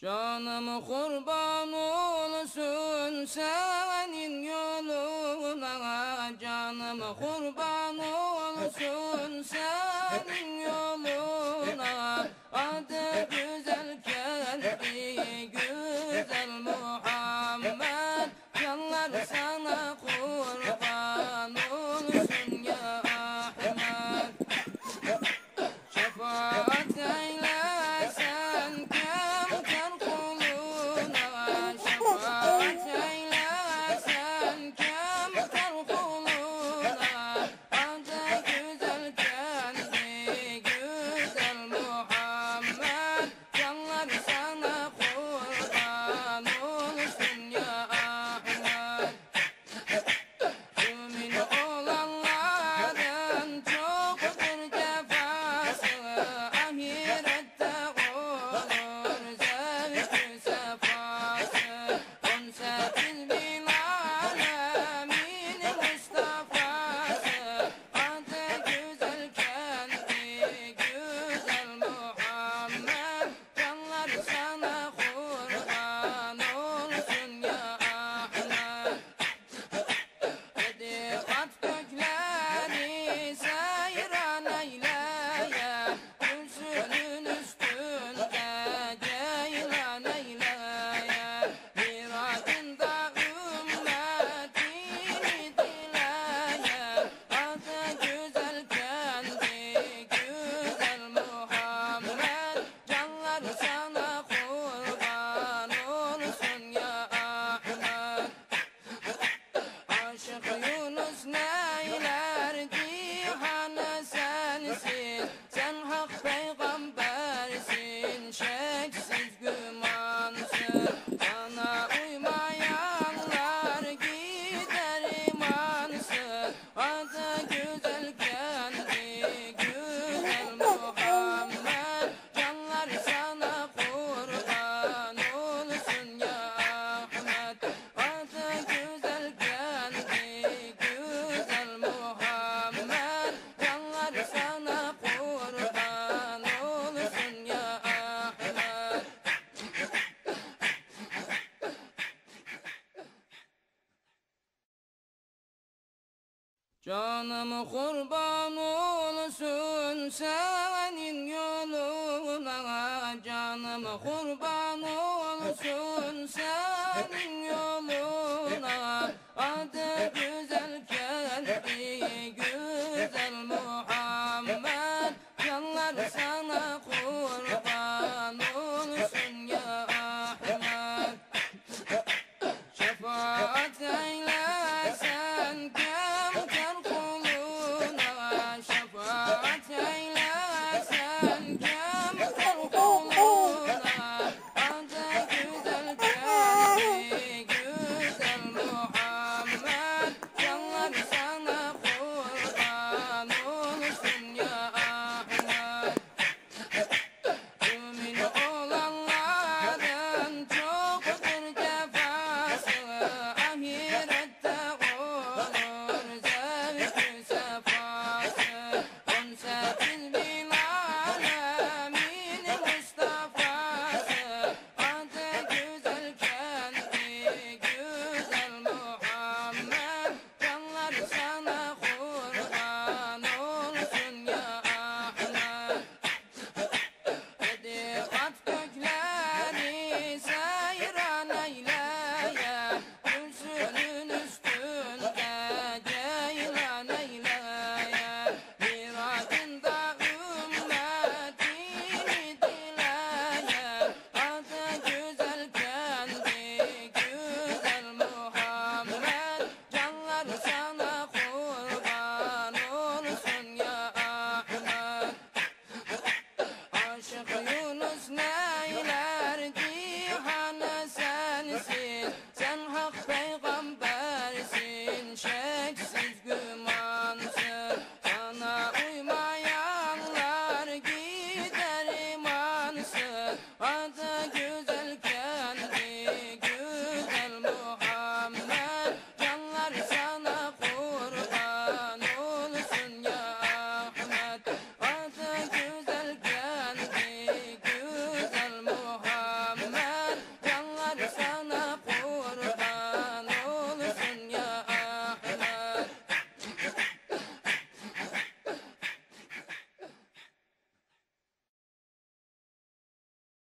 Canım kurban olsun senin yoluna, canım kurban olsun senin yoluna. Adı güzel kendi güzel Muhammed, canlar sana kurban olsun ya Ahmet. Şefaat eyle sen kemter kuluna, şefaat eyle sen kemter kuluna. Adı güzel kendi güzel Muhammed, canlar sana kurban olsun ya Ahmet. Mümin olanların çoktur cefası, ahirette olur zevk-ü sefası. 18 bin alemin Mustafa'sı, adı güzel kendi güzel Muhammed, canlar sana kurban olsun ya Ahmet. Yedi kat gökleri seyran eyleye, kürsünün üstünde ceylan eyleye. Miradında ümmetini dileye, adı güzel kendi güzel Muhammed, canlar sana kurban olsun ya Ahmet. Aşık Yunus neyler cihana sensiz, sen hak peygambersin, şeksiz gümansız. Sana uymayanlar gider imansız, adı güzel kendi güzel Muhammed, canlar sana kurban olsun ya Ahmet. Adı güzel kendi güzel Muhammed, canlar sana kurban olsun ya Ahmet. Canım kurban olsun senin yoluna, canım kurban olsun senin